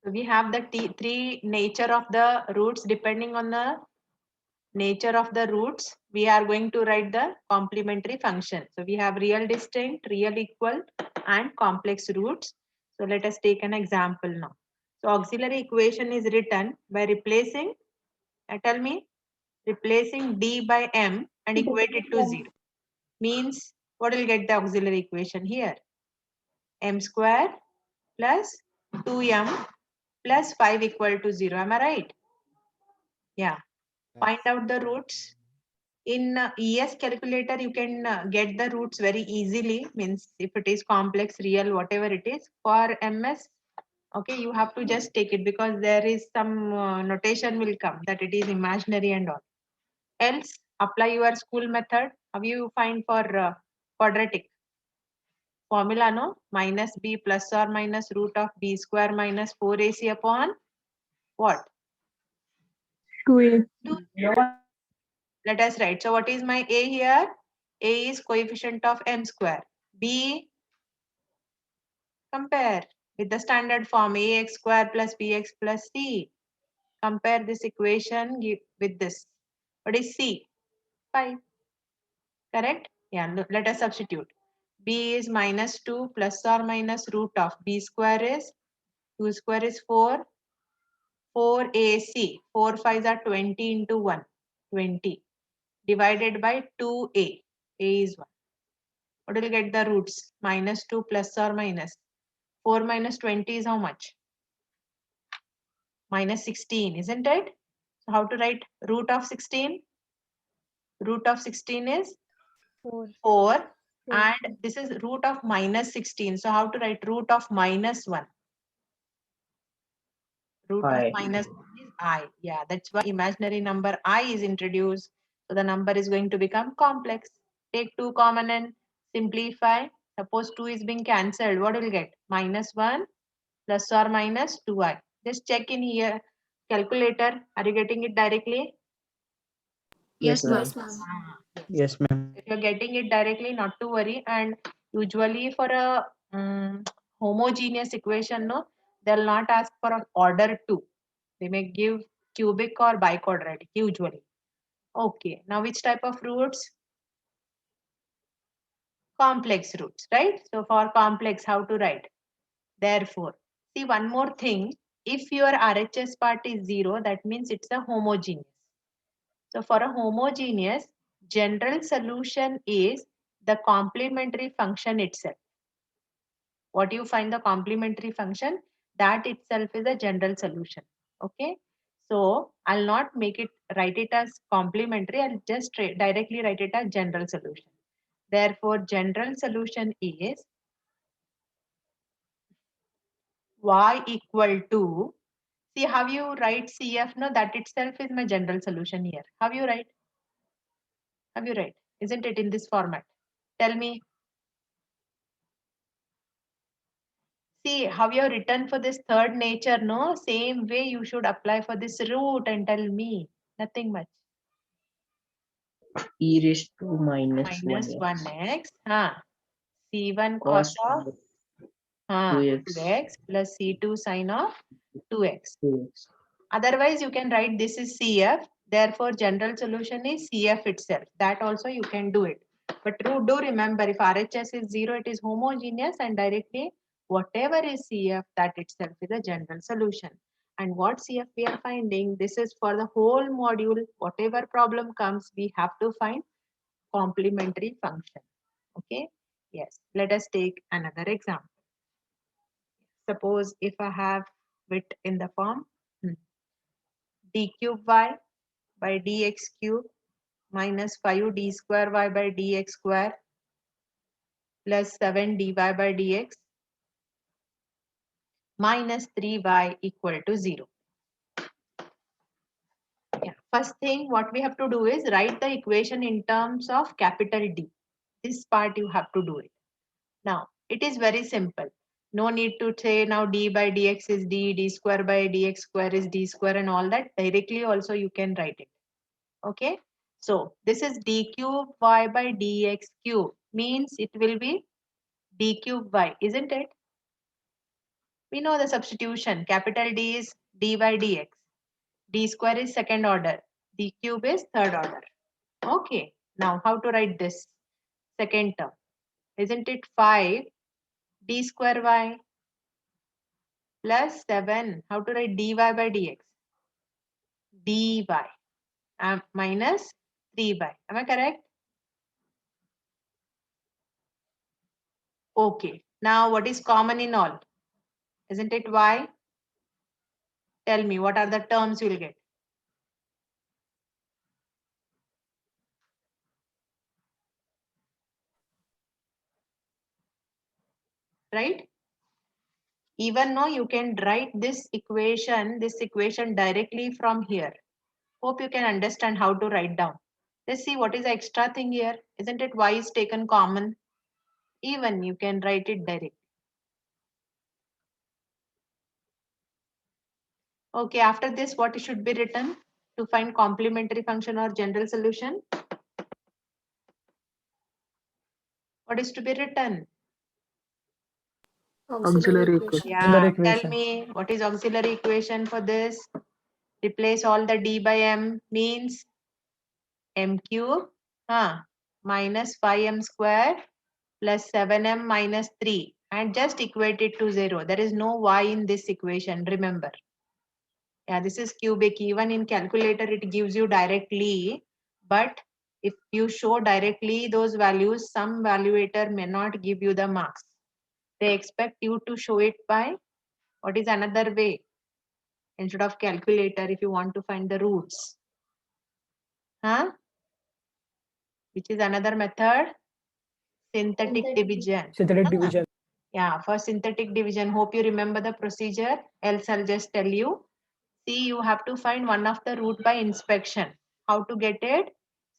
So we have the three nature of the roots. Depending on the nature of the roots, we are going to write the complementary function. So we have real distinct, real equal, and complex roots. So let us take an example now. So auxiliary equation is written by replacing, tell me, replacing d by m and equate it to 0. Means what will get the auxiliary equation here? M square plus 2m plus 5 equal to 0. Am I right? Yeah. Find out the roots. In ES calculator, you can get the roots very easily. Means if it is complex, real, whatever it is. For MS, okay, you have to just take it because there is some notation will come that it is imaginary and all. Else, apply your school method. How you find for quadratic? Formula, no? Minus b plus or minus root of b square minus 4ac upon what? 2a. Let us write. So what is my a here? A is coefficient of m square. B, compare with the standard form ax square plus bx plus c. Compare this equation with this. What is c? 5. Correct? Yeah, let us substitute. B is minus 2 plus or minus root of b square is 2 square is 4. 4ac. 4 5s are 20 into 1. 20 divided by 2a. A is 1. What will get the roots? Minus 2 plus or minus. 4 minus 20 is how much? Minus 16, isn't it? So how to write root of 16? Root of 16 is 4. 4 and this is root of minus 16. So how to write root of minus 1? Root of minus 1 is I. Yeah, that's why imaginary number I is introduced. So the number is going to become complex. Take 2 common and simplify. Suppose 2 is being cancelled. What will get? Minus 1 plus or minus 2i. Just check in here. Calculator. Are you getting it directly? Yes, ma'am. Yes, ma'am. If you're getting it directly, not to worry. And usually for a homogeneous equation, no, they'll not ask for an order 2. They may give cubic or biquadratic usually. Okay. Now which type of roots? Complex roots, right? So for complex, how to write? Therefore, see one more thing. If your RHS part is 0, that means it's a homogeneous. So for a homogeneous, general solution is the complementary function itself. What you find the complementary function, that itself is a general solution. Okay. So I'll not make it, write it as complementary. I'll just directly write it as general solution. Therefore, general solution is y equal to, see how you write CF, no, that itself is my general solution here. How you write? Have you write? Isn't it in this format? Tell me. See how you have written for this third nature, no? Same way you should apply for this root and tell me. Nothing much. E raised to minus Minus 1x 1x. C1 cos cos of 2x 2x plus C2 sine of 2x. 2x. Otherwise, you can write this is CF. Therefore, general solution is CF itself. That also you can do it. But do remember, if RHS is 0, it is homogeneous and directly whatever is CF, that itself is a general solution. And what CF we are finding, this is for the whole module. Whatever problem comes, we have to find complementary function. Okay. Yes. Let us take another example. Suppose if I have it in the form d cube y by dx cube minus 5 d square y by dx square plus 7 dy by dx minus 3y equal to 0. Yeah. First thing what we have to do is write the equation in terms of capital D. This part you have to do it. Now it is very simple. No need to say now d by dx is d square by dx square is d square and all that. Directly also you can write it. Okay. So this is d cube y by dx cube means it will be d cube y, isn't it? We know the substitution. Capital D is dy dx. D square is second order. D cube is third order. Okay. Now how to write this second term? Isn't it 5 d square y plus 7? How to write dy by dx? Dy minus 3y. Am I correct? Okay. Now what is common in all? Isn't it y? Tell me what are the terms you will get? Right? Even though you can write this equation directly from here. Hope you can understand how to write down. Let's see what is the extra thing here. Isn't it y is taken common? Even you can write it directly. Okay, after this, what should be written to find complementary function or general solution? What is to be written? Auxiliary equation. Yeah, tell me what is auxiliary equation for this? Replace all the d by m means m cube minus 5m square plus 7m minus 3 and just equate it to 0. There is no y in this equation, remember. Yeah, this is cubic. Even in calculator, it gives you directly. But if you show directly those values, some valuator may not give you the marks. They expect you to show it by what is another way instead of calculator if you want to find the roots. Which is another method? Synthetic division. Synthetic division. Yeah, for synthetic division, hope you remember the procedure. Else I'll just tell you. See, you have to find one of the root by inspection. How to get it?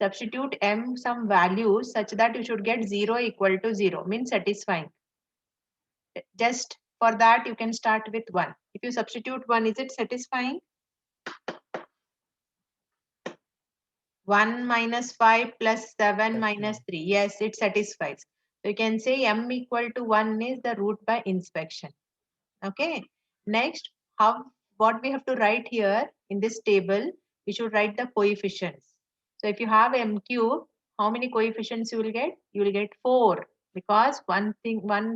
Substitute m some values such that you should get 0 equal to 0, means satisfying. Just for that, you can start with 1. If you substitute 1, is it satisfying? 1 minus 5 plus 7 minus 3. Yes, it satisfies. So you can say m equal to 1 is the root by inspection. Okay. Next, what we have to write here in this table, we should write the coefficients. So if you have m cube, how many coefficients you will get? You will get 4 because one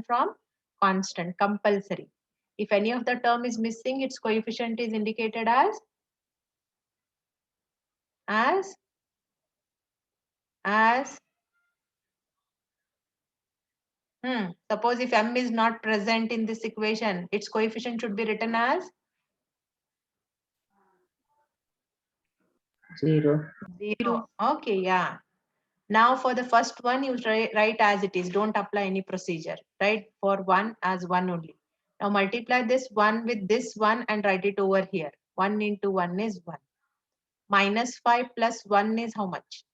from constant, compulsory. If any of the term is missing, its coefficient is indicated as suppose if m is not present in this equation, its coefficient should be written as 0. 0. Okay, yeah. Now for the first one, you write as it is. Don't apply any procedure. Write for 1 as 1 only. Now multiply this 1 with this 1 and write it over here. 1 into 1 is 1. Minus 5 plus 1 is how much?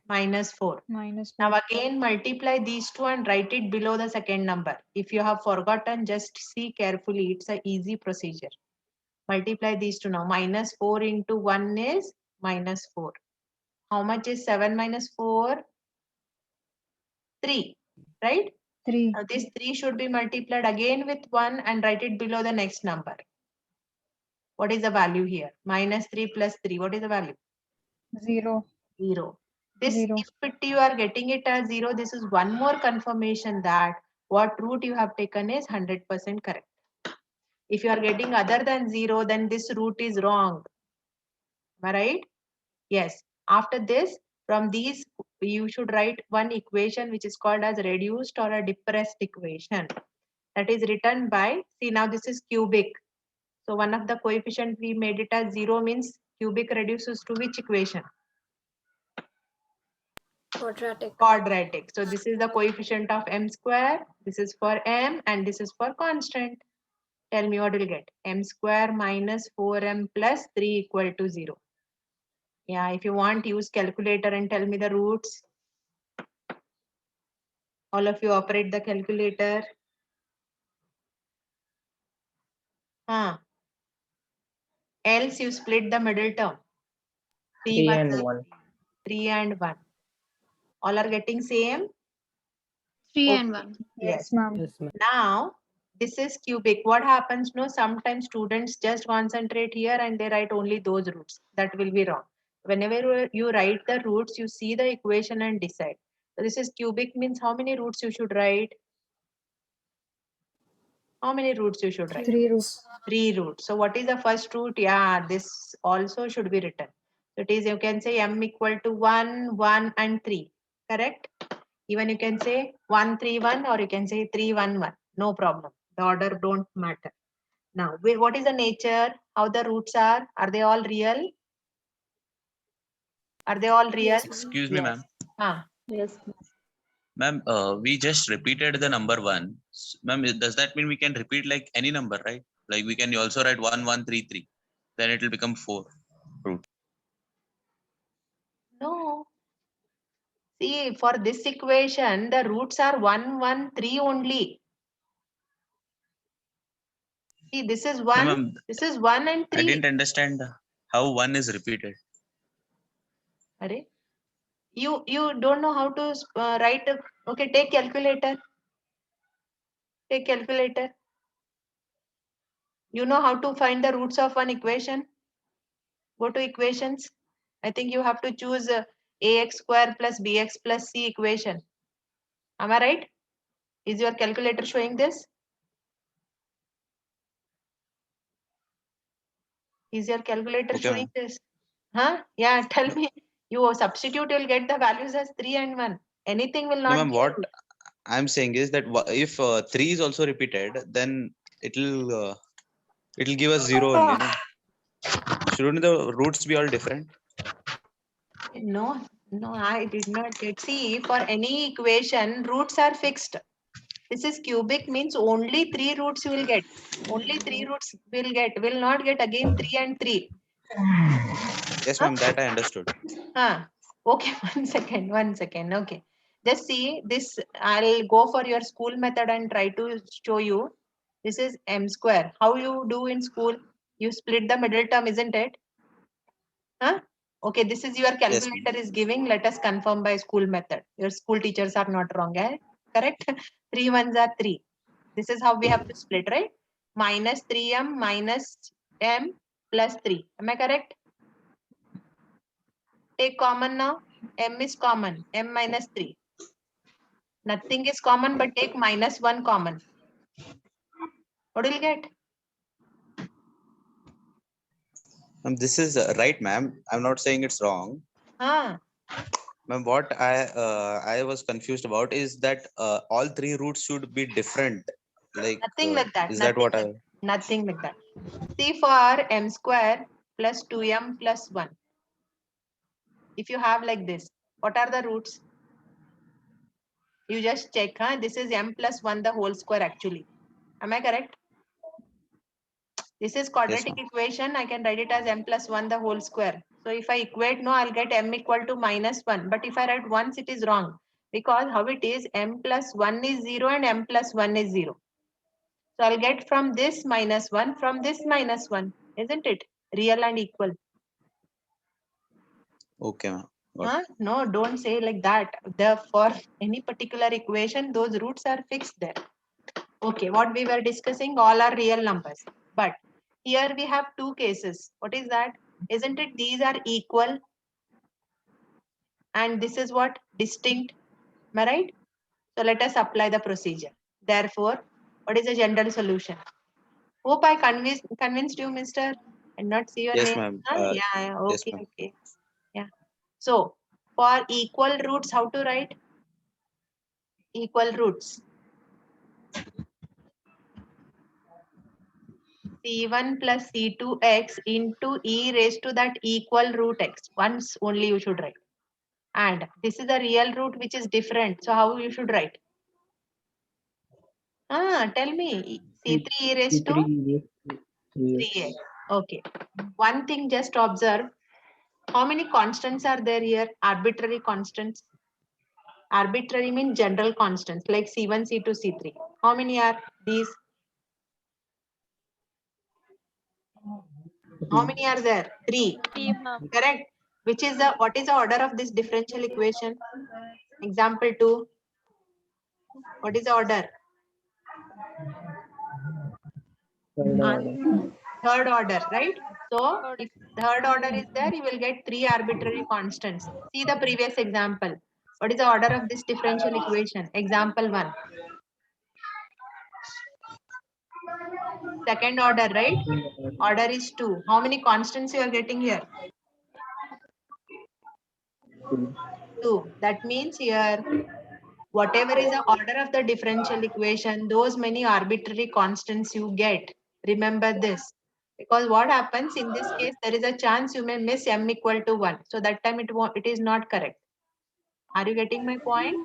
Minus 4. Minus Now 4. again multiply these two and write it below the second number. If you have forgotten, just see carefully. It's an easy procedure. Multiply these two now. Minus 4 into 1 is minus 4. How much is 7 minus 4? 3. Right? 3. Now this 3 should be multiplied again with 1 and write it below the next number. What is the value here? Minus 3 plus 3. What is the value? 0. 0. This, 0. if you are getting it as 0, this is one more confirmation that what root you have taken is 100% correct. If you are getting other than 0, then this root is wrong. Am I right? Yes. After this, from these, you should write one equation which is called as reduced or a depressed equation. That is written by, see now this is cubic. So one of the coefficient we made it as 0 means cubic reduces to which equation? Quadratic. So this is the coefficient of m square. This is for m and this is for constant. Tell me what we'll get. M square minus 4m plus 3 equal to 0. Yeah, if you want, use calculator and tell me the roots. All of you operate the calculator. Else you split the middle term. 3 and 1. 3 and 1. All are getting same? 3 Okay. and 1. Yes, ma'am. Yes, ma'am. Now, this is cubic. What happens? No, sometimes students just concentrate here and they write only those roots. That will be wrong. Whenever you write the roots, you see the equation and decide. So this is cubic means how many roots you should write? How many roots you should write? 3 roots. 3 roots. So what is the first root? Yeah, this also should be written. So it is, you can say m equal to 1, 1 and 3. Correct? Even you can say 1, 3, 1 or you can say 3, 1, 1. No problem. The order don't matter. Now, what is the nature? How the roots are? Are they all real? Are they all real? Excuse me, ma'am. Ah, Yes. Ma'am, we just repeated the number 1. Ma'am, does that mean we can repeat like any number, right? Like we can also write 1, 1, 3, 3. Then it will become 4. no. See, for this equation, the roots are 1, 1, 3 only. See, this is 1, ma'am, this is 1 and I 3. didn't understand how 1 is repeated. Arey, you don't know how to write. Okay, take calculator. Take calculator. You know how to find the roots of one equation? Go to equations. I think you have to choose ax square plus bx plus c equation. Am I right? Is your calculator showing this? Is your calculator Okay, showing ma'am. this? Huh? Yeah, tell me. You substitute, you'll get the values as 3 and 1. Anything will No, not ma'am, give. what I'm saying is that if 3 is also repeated, then it'll give us 0 only. No? Shouldn't the roots be all different? No, no, I did not get. See, for any equation, roots are fixed. This is cubic means only 3 roots you will get. Only 3 roots will not get again 3 and 3. Yes, Huh? ma'am, that I understood. Okay, 1 second. Okay. Just see this. I'll go for your school method and try to show you. This is m square. How you do in school? You split the middle term, isn't it? Huh? Okay, this is your Yes, calculator is giving. Let us confirm by school method. Your school teachers are not wrong, eh? Correct? 3 ones are 3. This is how we have to split, right? Minus 3m minus m plus 3. Am I correct? Take common now. M is common. M minus 3. Nothing is common, but take minus 1 common. What will you get? this is right, ma'am. I'm not saying it's wrong. Ah, Ma'am, what I was confused about is that all 3 roots should be different. Like, nothing like that. is that what I? Nothing like that. See, for m square plus 2m plus 1. If you have like this, what are the roots? You just check, huh? This is m plus 1 the whole square actually. Am I correct? This is quadratic ma'am. equation. I can write it as m plus 1 the whole square. So if I equate, no, I'll get m equal to minus 1. But if I write once, it is wrong. Because how it is, m plus 1 is 0 and m plus 1 is 0. So I'll get from this minus 1, from this minus 1. Isn't it? Real and equal. Okay, ma'am. Got it. Huh? No, don't say like that. For any particular equation, those roots are fixed there. Okay, what we were discussing, all are real numbers. But here we have 2 cases. What is that? Isn't it these are equal? And this is what? Distinct. Am I right? So let us apply the procedure. Therefore, what is the general solution? Hope I convinced you, mister. And not see your Yes, name. ma'am. Huh? Yeah, Yes, okay, ma'am. okay. Yeah. So for equal roots, how to write? Equal roots. C1 plus C2x into e raised to that equal root x. Once only you should write. And this is a real root which is different. So how you should write? Tell me. C3 e raised to 3 3x. Okay. One thing just observe. How many constants are there here? Arbitrary constants. Arbitrary means general constants like C1, C2, C3. How many are these? How many are there? 3. Correct. Which is what is the order of this differential equation? Example 2. What is the order? Third order, right? So if third order is there, you will get 3 arbitrary constants. See the previous example. What is the order of this differential equation? Example 1. Second order, right? Order is 2. How many constants you are getting here? 2. That means here, whatever is the order of the differential equation, those many arbitrary constants you get. Remember this. Because what happens in this case, there is a chance you may miss m equal to 1. So that time it is not correct. Are you getting my point?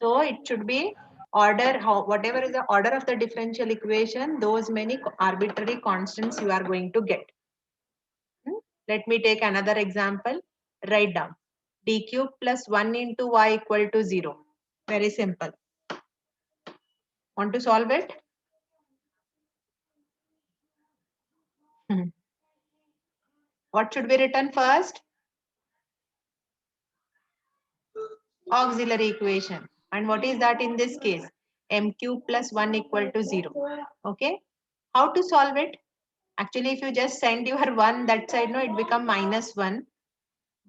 So it should be order, whatever is the order of the differential equation, those many arbitrary constants you are going to get. Let me take another example. Write down d cube plus 1 into y equal to 0. Very simple. Want to solve it? What should be written first? Auxiliary equation. And what is that in this case? M cube plus 1 equal to 0. Okay. How to solve it? Actually, if you just send your 1 that side, no, it become minus 1.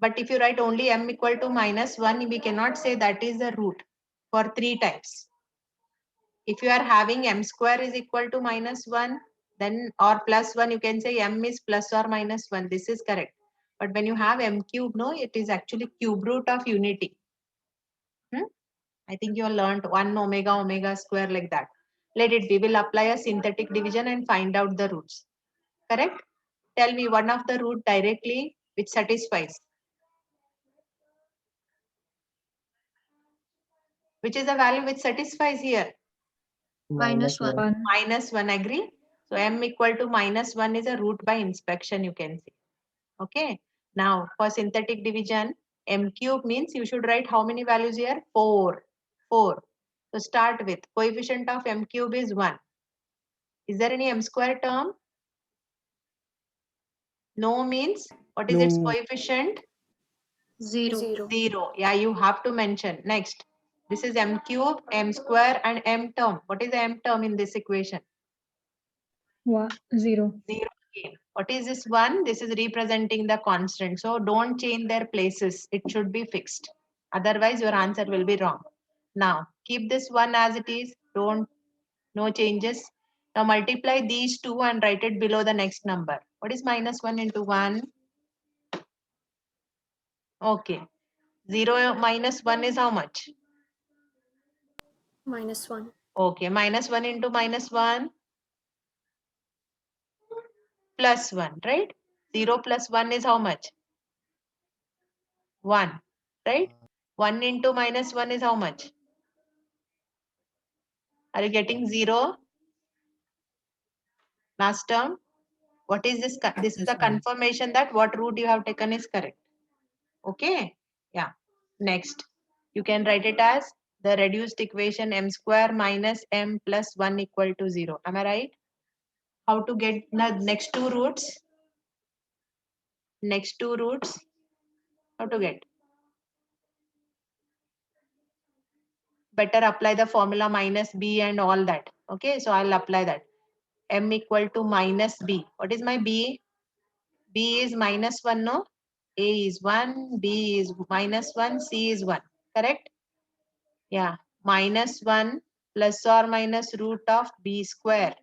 But if you write only m equal to minus 1, we cannot say that is the root for 3 types. If you are having m square is equal to minus 1, then or plus 1, you can say m is plus or minus 1. This is correct. But when you have m cube, no, it is actually cube root of unity. I think you have learned 1 omega omega square like that. Let it be. We'll apply a synthetic division and find out the roots. Correct? Tell me one of the root directly which satisfies. Which is the value which satisfies here? Minus 1. Minus 1, agree? So m equal to minus 1 is a root by inspection, you can see. Okay. Now for synthetic division, m cube means you should write how many values here? 4. 4. So start with coefficient of m cube is 1. Is there any m square term? No means what is its No. coefficient? 0. 0. Yeah, you have to mention. Next. This is m cube, m square and m term. What is the m term in this equation? 0. 0 again. What is this 1? This is representing the constant. So don't change their places. It should be fixed. Otherwise your answer will be wrong. Now keep this 1 as it is. No changes. Now multiply these two and write it below the next number. What is minus 1 into 1? Okay. 0 minus 1 is how much? -1. Okay. Minus 1 into minus 1? Plus 1, right? 0 plus 1 is how much? 1, right? 1 into minus 1 is how much? Are you getting 0? Last term? What is this? This is the confirmation that what root you have taken is correct. Okay. Yeah. Next. You can write it as the reduced equation m square minus m plus 1 equal to 0. Am I right? How to get the next two roots? Next two roots. How to get? Better apply the formula minus b and all that. Okay. So I'll apply that. M equal to minus b. What is my b? B is minus 1, no? A is 1, B is minus 1, C is 1. Correct? Yeah. Minus 1 plus or minus root of B square.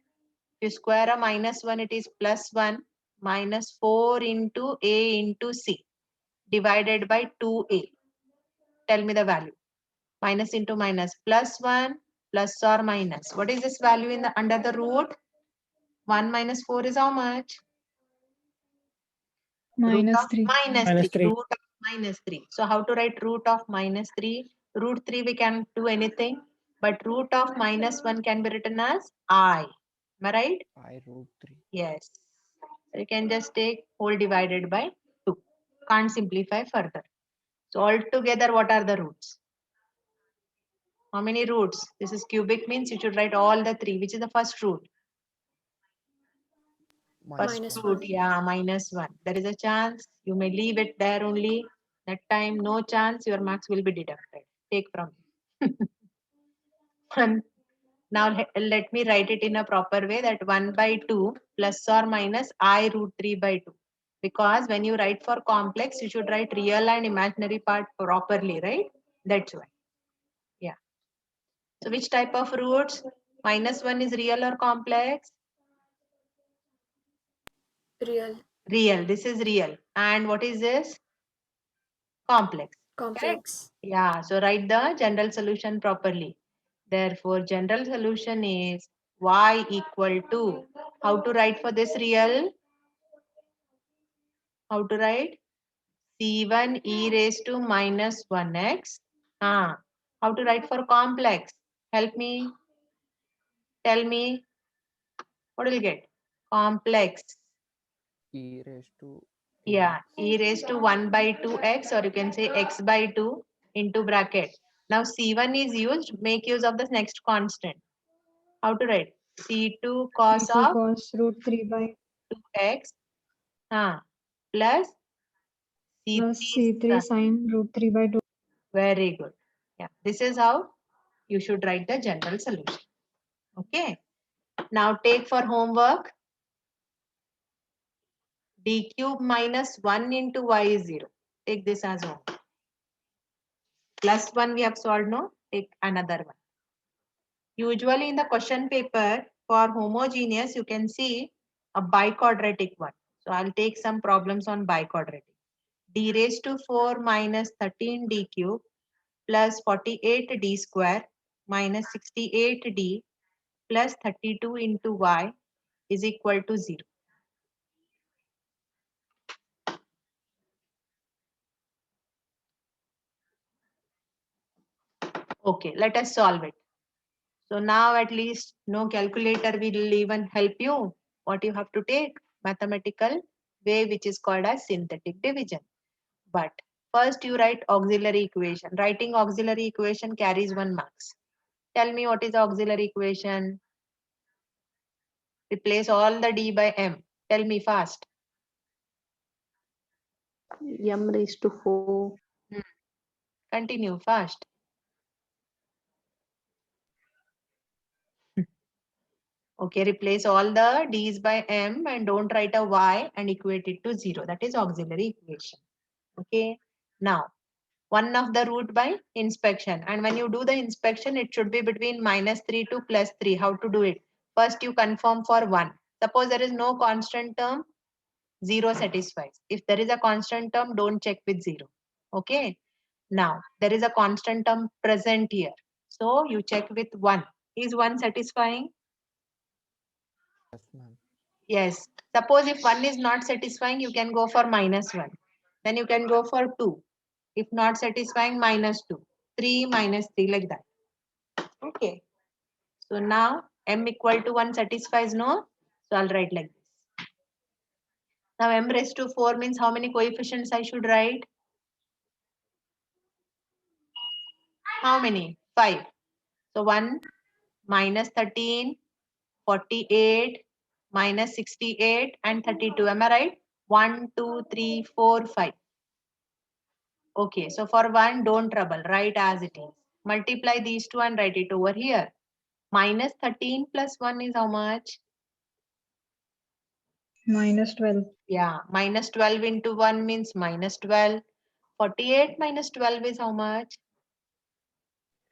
If you square a minus 1, it is plus 1 minus 4 into A into C divided by 2A. Tell me the value. Minus into minus plus 1 plus or minus. What is this value in the under the root? 1 minus 4 is how much? Root of -3. minus 3. Root of minus 3. So how to write root of minus 3? Root 3 we can do anything, but root of minus 1 can be written as I. Am I right? I root 3. Yes. So you can just take whole divided by 2. Can't simplify further. So altogether, what are the roots? How many roots? This is cubic means you should write all the 3. Which is the first root? First Minus root, 1. yeah, minus 1. There is a chance you may leave it there only. That time, no chance, your marks will be deducted. Take from Now let me write it in a proper way, that 1 by 2 plus or minus I root 3 by 2. Because when you write for complex, you should write real and imaginary part properly, right? That's why. Yeah. So which type of roots? -1 is real or complex? Real. Real. This is real. And what is this? Complex. Correct? Complex. Yeah. So write the general solution properly. Therefore, general solution is y equal to, how to write for this real? How to write? C1 e raised to minus 1x. How to write for complex? Help me. Tell me. What will you get? Complex. E raised to Yeah, ax. e raised to 1 by 2x, or you can say x by 2 into bracket. Now C1 is used, make use of the next constant. How to write? C2 cos C2 of cos root 3 by 2x plus C3 plus C3 sin root 3 by 2. Very good. Yeah, this is how you should write the general solution. Okay. Now take for homework. D cube minus 1 into y is 0. Take this as homework. Plus 1 we have solved, no? Take another one. Usually in the question paper for homogeneous, you can see a biquadratic one. So I'll take some problems on biquadratic. D raised to 4 minus 13 d cube plus 48 d square minus 68 d plus 32 into y is equal to 0. Okay, let us solve it. So now at least no calculator will even help you. What you have to take? Mathematical way, which is called as synthetic division. But first you write auxiliary equation. Writing auxiliary equation carries 1 marks. Tell me what is auxiliary equation? Replace all the d by m. Tell me fast. M raised to 4. Continue fast. Okay, replace all the d's by m and don't write a y and equate it to 0. That is auxiliary equation. Okay. Now, one of the root by inspection. And when you do the inspection, it should be between -3 to +3. How to do it? First, you confirm for 1. Suppose there is no constant term, 0 satisfies. If there is a constant term, don't check with 0. Okay. Now, there is a constant term present here. So you check with 1. Is 1 satisfying? Yes, ma'am. Yes. Suppose if 1 is not satisfying, you can go for -1. Then you can go for 2. If not satisfying, -2. 3 -3 like that. Okay. So now m equal to 1 satisfies, no? So I'll write like this. Now m raised to 4 means how many coefficients I should write? How many? 5. So 1 minus 13, 48, minus 68 and 32. Am I right? 1, 2, 3, 4, 5. Okay, so for 1, don't trouble. Write as it is. Multiply these two and write it over here. Minus 13 plus 1 is how much? Minus 12. Yeah, minus 12 into 1 means minus 12. 48 minus 12 is how much?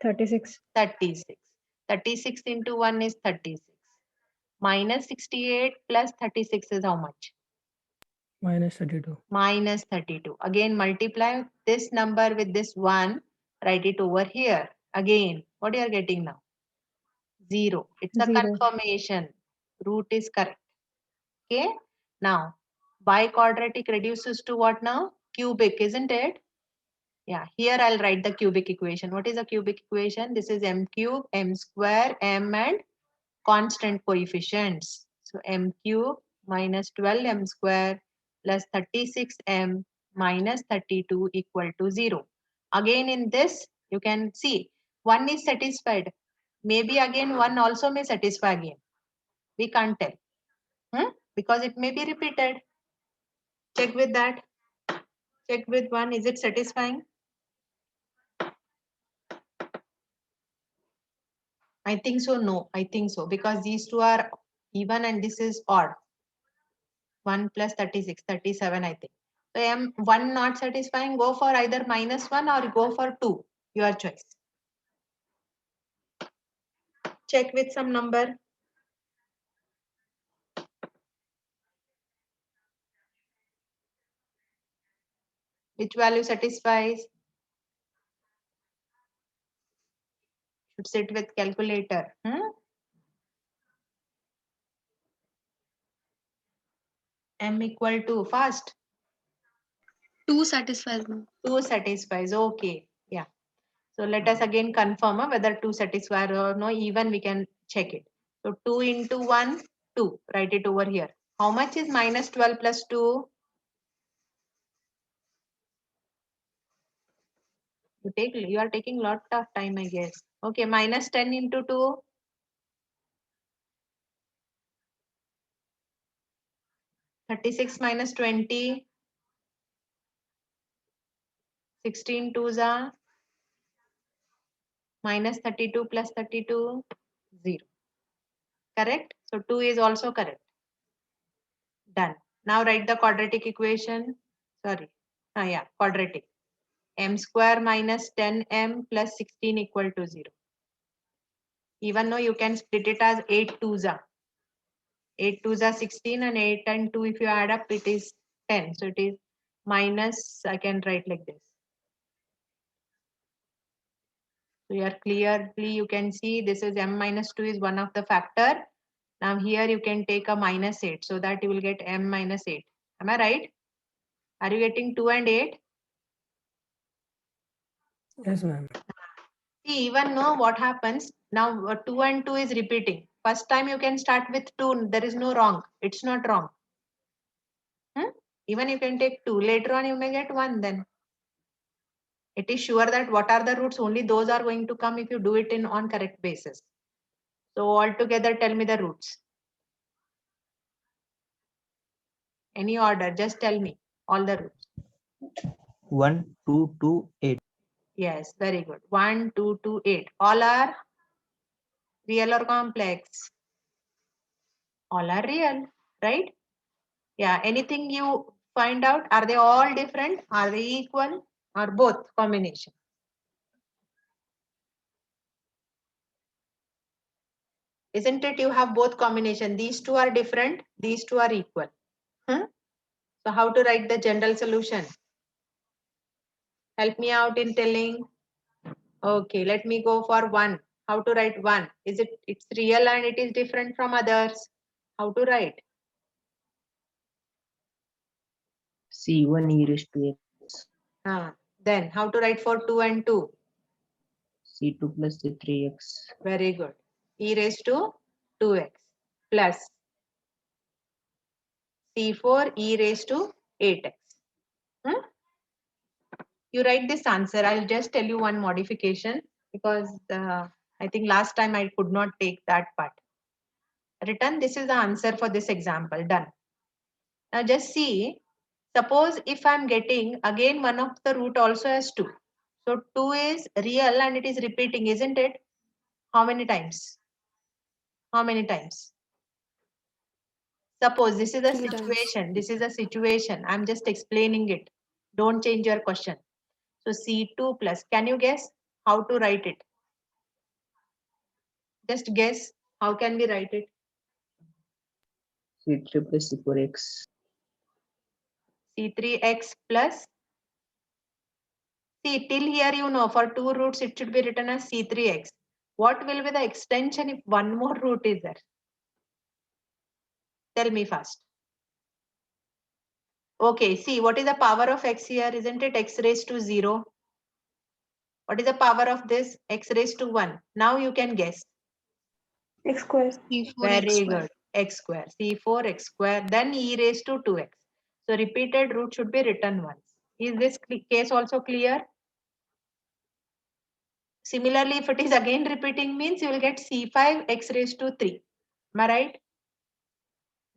36. 36. 36 into 1 is 36. Minus 68 plus 36 is how much? Minus 32. Minus 32. Again, multiply this number with this 1. Write it over here. Again, what you are getting now? 0. It's a 0. confirmation. Root is correct. Okay. Now, biquadratic reduces to what now? Cubic, isn't it? Yeah, here I'll write the cubic equation. What is a cubic equation? This is m cube, m square, m and constant coefficients. So m cube minus 12m square plus 36m minus 32 equal to 0. Again in this, you can see 1 is satisfied. Maybe again 1 also may satisfy again. We can't tell. Because it may be repeated. Check with that. Check with 1. Is it satisfying? I think so. No, I think so because these two are even and this is odd. 1 plus 36, 37, I think. So M1 not satisfying, go for either -1 or go for 2. Your choice. Check with some number. Which value satisfies? Should sit with calculator. M equal to fast. 2 satisfies, ma'am. 2 satisfies. Okay. Yeah. So let us again confirm whether 2 satisfies or no. Even we can check it. So 2 into 1, 2. Write it over here. How much is -12 plus 2? You are taking lot of time, I guess. Okay, -10 into 2. 36 minus 20. 16 twos are -32 plus 32, 0. Correct? So 2 is also correct. Done. Now write the quadratic equation. Sorry. Yeah, quadratic. M square minus 10m plus 16 equal to 0. Even though you can split it as 8 twos are. 8 twos are 16 and 8 and 2 if you add up it is 10. So it is minus, I can write like this. So here clearly you can see this is m minus 2 is one of the factor. Now here you can take a -8 so that you will get m minus 8. Am I right? Are you getting 2 and 8? Yes, ma'am. See, even know what happens. Now 2 and 2 is repeating. First time you can start with 2. There is no wrong. It's not wrong. Even you can take 2. Later on you may get 1 then. It is sure that what are the roots? Only those are going to come if you do it in on correct basis. So altogether tell me the roots. Any order, just tell me all the roots. 1, 2, 2, 8. Yes, very good. 1, 2, 2, 8. All are real or complex? All are real, right? Yeah, anything you find out, are they all different? Are they equal? Or both combination? Isn't it you have both combination? These two are different, these two are equal. So how to write the general solution? Help me out in telling. Okay, let me go for 1. How to write 1? It's real and it is different from others. How to write? C1 e raised to x. Then how to write for 2 and 2? C2 plus C3x. Very good. E raised to 2x plus C4 e raised to 8x. You write this answer. I'll just tell you one modification because I think last time I could not take that part. Written, this is the answer for this example. Done. Now just see, suppose if I'm getting again one of the root also has 2. So 2 is real and it is repeating, isn't it? How many times? How many times? Suppose this is a 3 times. situation. This is a situation. I'm just explaining it. Don't change your question. So C2 plus, can you guess how to write it? Just guess, how can we write it? C3 plus C4x. C3x plus. See, till here you know for 2 roots it should be written as C3x. What will be the extension if one more root is there? Tell me first. Okay, see what is the power of x here? Isn't it x raised to 0? What is the power of this? X raised to 1. Now you can guess. X square. C4 Very good. X square. C4 x square. Then e raised to 2x. So repeated root should be written once. Is this case also clear? Similarly, if it is again repeating means you will get C5 x raised to 3. Am I right?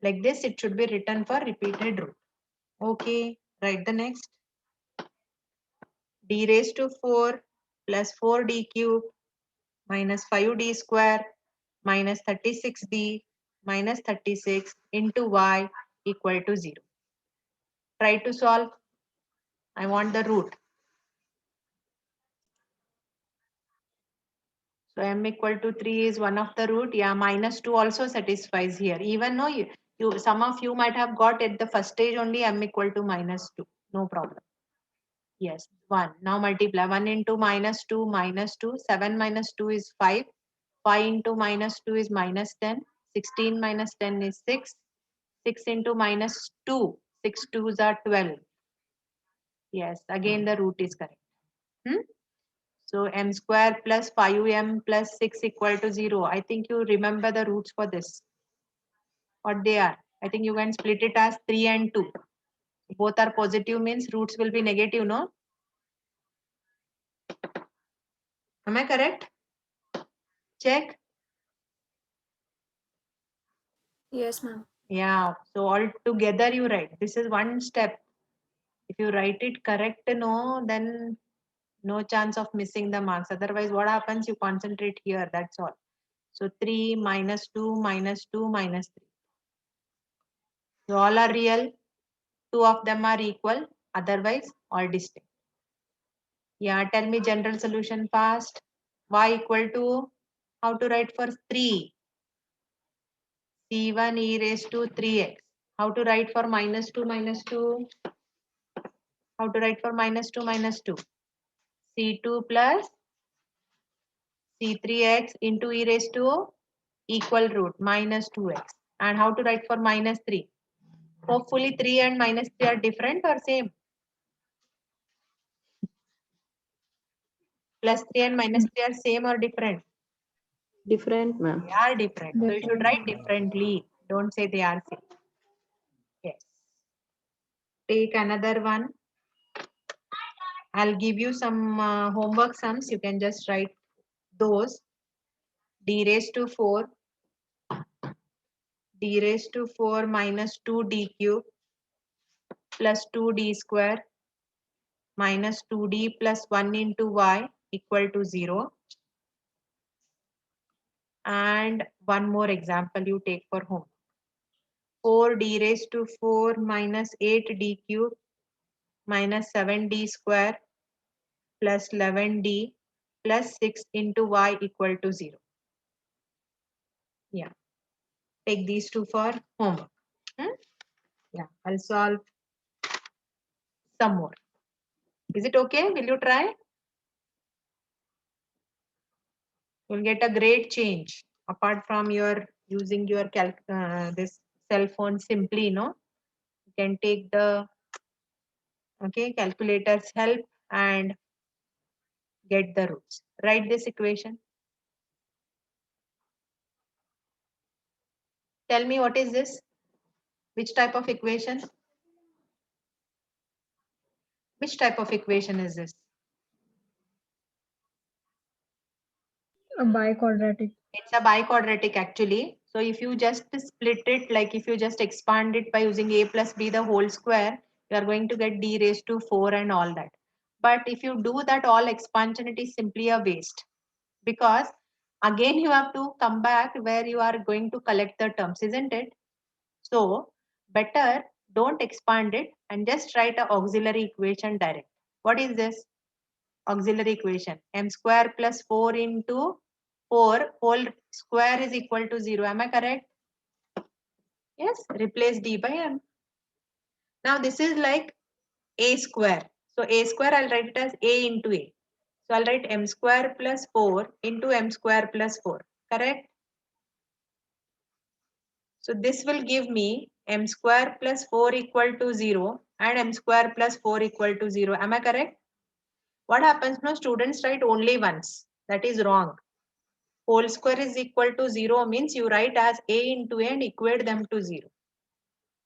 Like this, it should be written for repeated root. Okay, write the next. D raised to 4 plus 4d cube minus 5d square minus 36d minus 36 into y equal to 0. Try to solve. I want the root. So m equal to 3 is one of the root. Yeah, minus 2 also satisfies here. Even though some of you might have got at the first stage only m equal to minus 2. No problem. Yes, 1. Now multiply 1 into minus 2, 7 minus 2 is 5. 5 into minus 2 is minus 10. 16 minus 10 is 6. 6 into minus 2. 6 2s are 12. Yes, again the root is correct. So m square plus 5m plus 6 equal to 0. I think you remember the roots for this. What they are? I think you can split it as 3 and 2. Both are positive means roots will be negative, no? Am I correct? Check. Yes, ma'am. Yeah, so all together you write. This is one step. If you write it correct, no, then no chance of missing the marks. Otherwise, what happens? You concentrate here, that's all. So 3 minus 2 minus 2 minus 3. So all are real. 2 of them are equal. Otherwise, all distinct. Yeah, tell me general solution fast. Y equal to, how to write for 3? C1 e raised to 3x. How to write for minus 2 minus 2? How to write for minus 2 minus 2? C2 plus C3x into e raised to equal root minus 2x. And how to write for minus 3? Hopefully 3 and minus 3 are different or same? Plus 3 and minus 3 are same or different? Different, ma'am. They are different. So you should write differently. Don't say they are same. Yes. Take another one. I'll give you some homework sums. You can just write those. D raised to 4. D raised to 4 minus 2d cube plus 2d square minus 2d plus 1 into y equal to 0. And one more example you take for home. 4d raised to 4 minus 8d cube minus 7d square plus 11d plus 6 into y equal to 0. Yeah. Take these two for homework. Yeah, I'll solve some more. Is it okay? Will you try? You'll get a great change apart from your using your this cell phone simply, no? You can take the calculator's help and get the roots. Write this equation. Tell me what is this? Which type of equation? Which type of equation is this? A biquadratic. It's a biquadratic actually. So if you just split it, like if you just expand it by using a plus b the whole square, you are going to get d raised to 4 and all that. But if you do that all expansion, it is simply a waste. Because again you have to come back where you are going to collect the terms, isn't it? So better don't expand it and just write an auxiliary equation direct. What is this? Auxiliary equation. M square plus 4 into 4 whole square is equal to 0. Am I correct? Yes, replace d by m. Now this is like a square. So a square I'll write it as a into a. So I'll write m square plus 4 into m square plus 4. Correct? So this will give me m square plus 4 equal to 0 and m square plus 4 equal to 0. Am I correct? What happens now? Students write only once. That is wrong. Whole square is equal to 0 means you write as a into a and equate them to 0.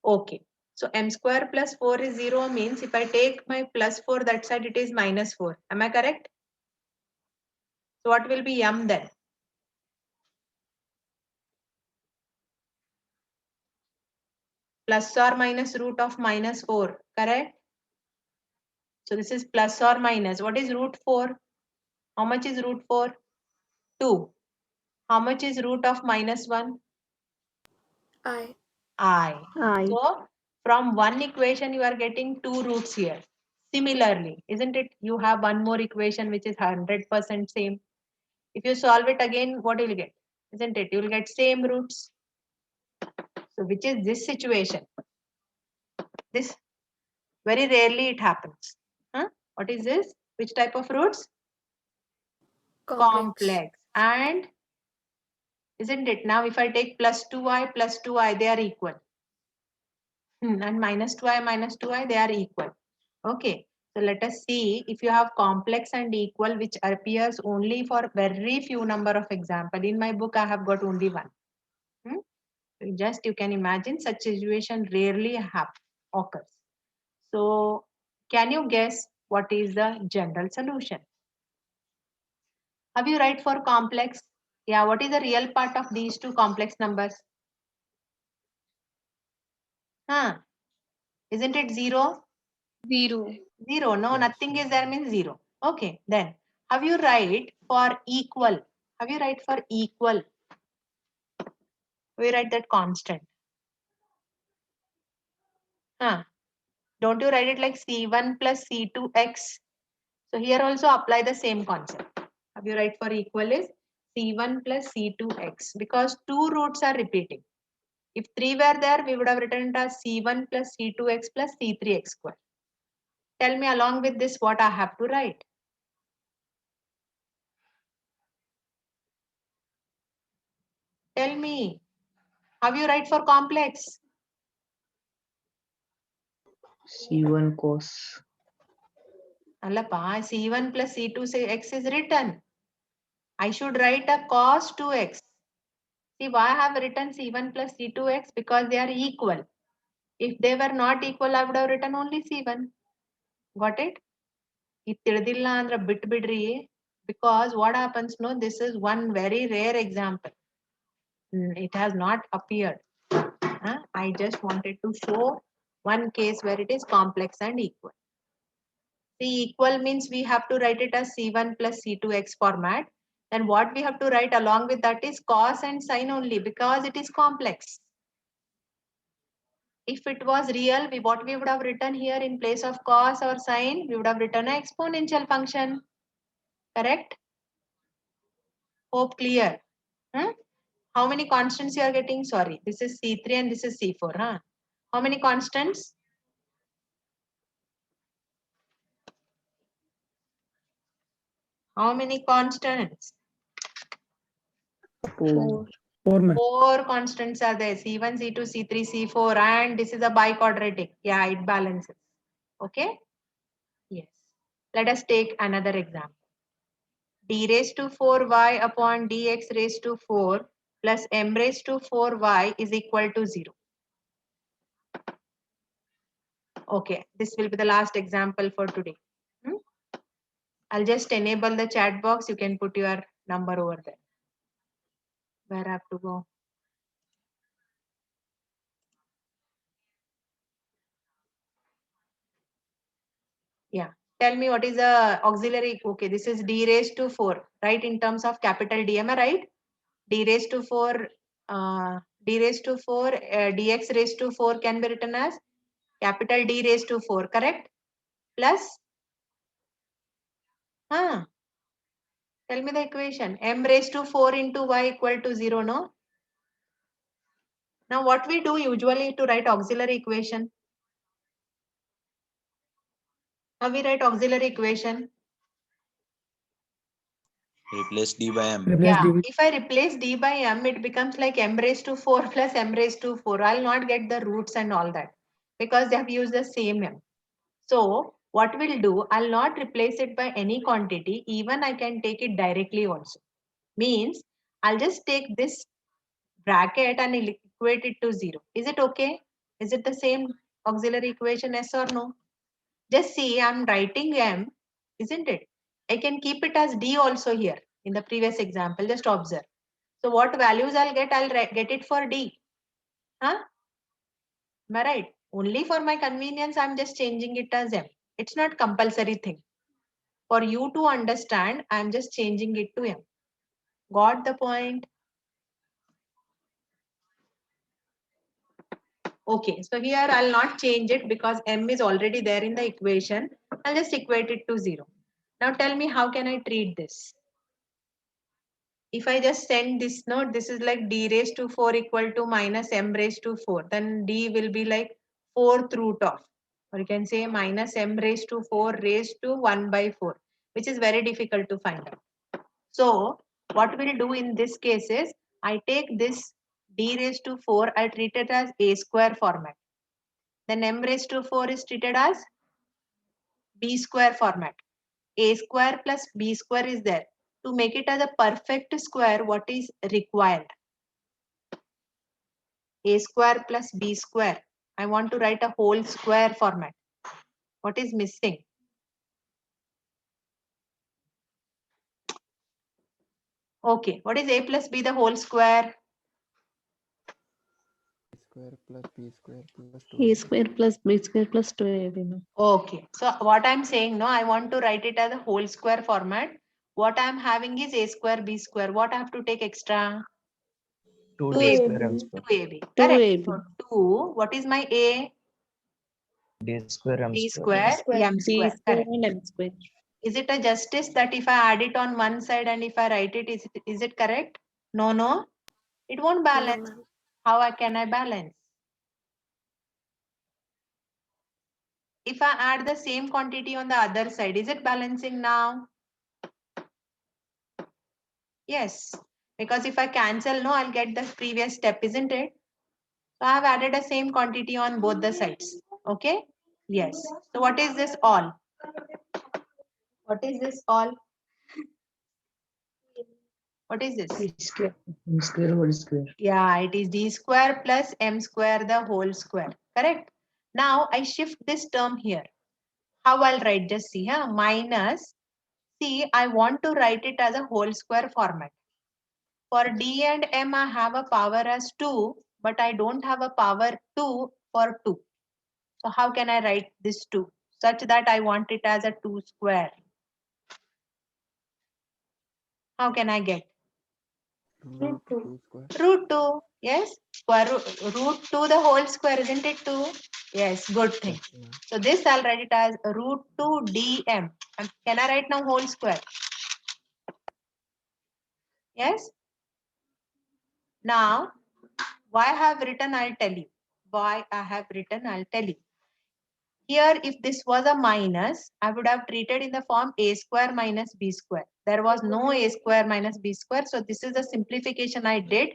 Okay. So m square plus 4 is 0 means if I take my plus 4 that side it is minus 4. Am I correct? So what will be m then? Plus or minus root of minus 4. Correct? So this is plus or minus. What is root 4? How much is root 4? 2. How much is root of -1? I. I. I. So from one equation, you are getting 2 roots here. Similarly, isn't it? You have one more equation which is 100% same. If you solve it again, what will you get? Isn't it? You will get same roots. So which is this situation? This very rarely it happens. Huh? What is this? Which type of roots? Complex. And isn't it? Now if I take plus 2i, they are equal. And minus 2i, they are equal. Okay. So let us see if you have complex and equal, which appears only for very few number of example. In my book, I have got only one. Just you can imagine such situation rarely occurs. So can you guess what is the general solution? Have you write for complex? Yeah, what is the real part of these two complex numbers? Isn't it 0? 0. 0. No, Yes, nothing is there ma'am. means 0. Okay, then have you write for equal? Have you write for equal? We write that constant. Don't you write it like C1 plus C2x? So here also apply the same concept. Have you write for equal is C1 plus C2x because 2 roots are repeating. If 3 were there, we would have written it as C1 plus C2x plus C3x square. Tell me along with this what I have to write. Tell me. How you write for complex? C1 cos. Allapa, C1 plus C2x is written. I should write a cos 2x. See why I have written C1 plus C2x? Because they are equal. If they were not equal, I would have written only C1. Got it? Because what happens, no, this is one very rare example. It has not appeared. I just wanted to show one case where it is complex and equal. See, equal means we have to write it as C1 plus C2x format. And what we have to write along with that is cos and sine only because it is complex. If it was real, what we would have written here in place of cos or sine, we would have written an exponential function. Correct? Hope clear. How many constants you are getting? Sorry, this is C3 and this is C4. How many constants? How many constants? 4. 4 man. 4 constants are there. C1, C2, C3, C4 and this is a biquadratic. Yeah, it balances. Okay? Yes. Let us take another example. D raised to 4y upon dx raised to 4 plus m raised to 4y is equal to 0. Okay, this will be the last example for today. I'll just enable the chat box. You can put your number over there. Where I have to go? Yeah. Tell me what is the auxiliary. Okay, this is d raised to 4, right? In terms of capital D, am I right? D raised to 4, dx raised to 4 can be written as capital D raised to 4, correct? Plus, tell me the equation. M raised to 4 into y equal to 0, no? Now what we do usually to write auxiliary equation? How we write auxiliary equation? Replace D by M. Replace Yeah, D. if I replace d by m, it becomes like m raised to 4 plus m raised to 4. I'll not get the roots and all that because they have used the same m. So what we'll do, I'll not replace it by any quantity. Even I can take it directly also. Means I'll just take this bracket and equate it to 0. Is it okay? Is it the same auxiliary equation, yes or no? Just see, I'm writing m, isn't it? I can keep it as d also here in the previous example. Just observe. So what values I'll get it for d. Am I right? Only for my convenience, I'm just changing it as m. It's not compulsory thing. For you to understand, I'm just changing it to m. Got the point? Okay, so here I'll not change it because m is already there in the equation. I'll just equate it to 0. Now tell me, how can I treat this? If I just send this note, this is like d raised to 4 equal to minus m raised to 4. Then d will be like 4th root of, or you can say minus m raised to 4 raised to 1 by 4, which is very difficult to find out. So what we'll do in this case is, I take this d raised to 4, I treat it as a square format. Then m raised to 4 is treated as b square format. A square plus b square is there. To make it as a perfect square, what is required? A square plus b square. I want to write a whole square format. What is missing? Okay, what is a plus b the whole square? square plus b square plus A 2ab. square plus B square plus 2AB. ma'am. Okay, so what I'm saying, no, I want to write it as a whole square format. What I'm having is a square b square. What I have to take extra? 2d square m 2AB. square. 2ab. Correct. 2AB. So 2, what is my a? D square m b square. square, m B square. square Correct. and M square. Is it a justice that if I add it on one side and if I write it, is it correct? No, no. It won't No, balance. ma'am. How can I balance? If I add the same quantity on the other side, is it balancing now? Yes. Because if I cancel, no, I'll get the previous step, isn't it? So I have added the same quantity on both the sides. Okay? Yes. So what is this all? What is this all? What is this? D square m square whole square. Yeah, it is d square plus m square the whole square. Correct? Now I shift this term here. How I'll write? Just see, huh? Minus. See, I want to write it as a whole square format. For d and m, I have a power as 2, but I don't have a power 2 for 2. So how can I write this 2? Such that I want it as a 2 square. How can I get? Root 2 square. Root 2. Yes. Square root 2 the whole square, isn't it 2? Yes, good thing. Yes, ma'am. So this I'll write it as root 2 dm. And can I write now whole square? Yes. Now, why I have written, I'll tell you. Why I have written, I'll tell you. Here, if this was a minus, I would have treated in the form a square minus b square. There was no a square minus b square. So this is a simplification I did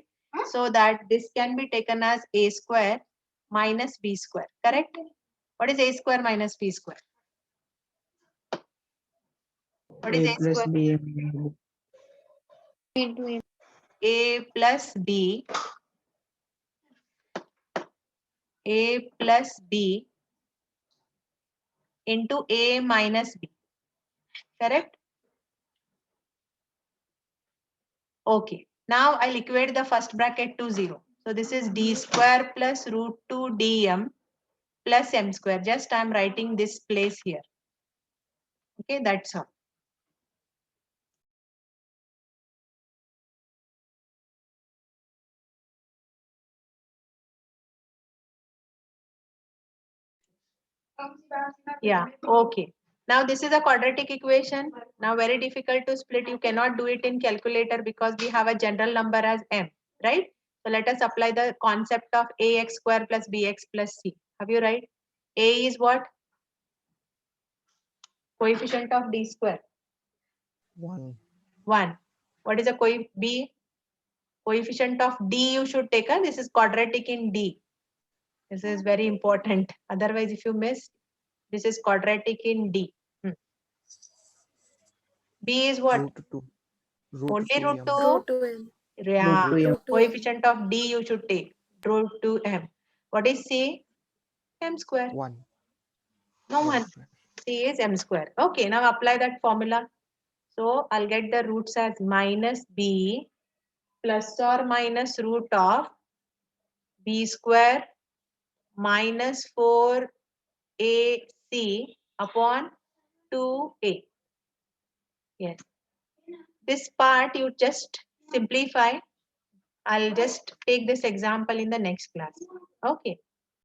so that this can be taken as a square minus b square. Correct? What is a square minus b square? What is A a plus square? b m. A plus b. A plus b into a minus b. Correct? Okay. Now I'll equate the first bracket to 0. So this is d square plus root 2 dm plus m square. Just I'm writing this place here. Okay, that's all. Yeah, okay. Now this is a quadratic equation. Now very difficult to split. You cannot do it in calculator because we have a general number as m, right? So let us apply the concept of ax square plus bx plus c. Have you right? A is what? Coefficient of d square. 1. 1. What is the b? Coefficient of d you should take. This is quadratic in d. This is very important. Otherwise, if you miss, this is quadratic in d. B is what? Root 2. Root Only 2 root m. 2. Root 2m. Yeah. Root 2m. Root 2m. Coefficient of d you should take. Root 2m. What is c? M square. 1. No M one. square. C is m square. Okay, now apply that formula. So I'll get the roots as minus b plus or minus root of b square minus 4ac upon 2a. Yes. This part you just simplify. I'll just take this example in the next class. Okay.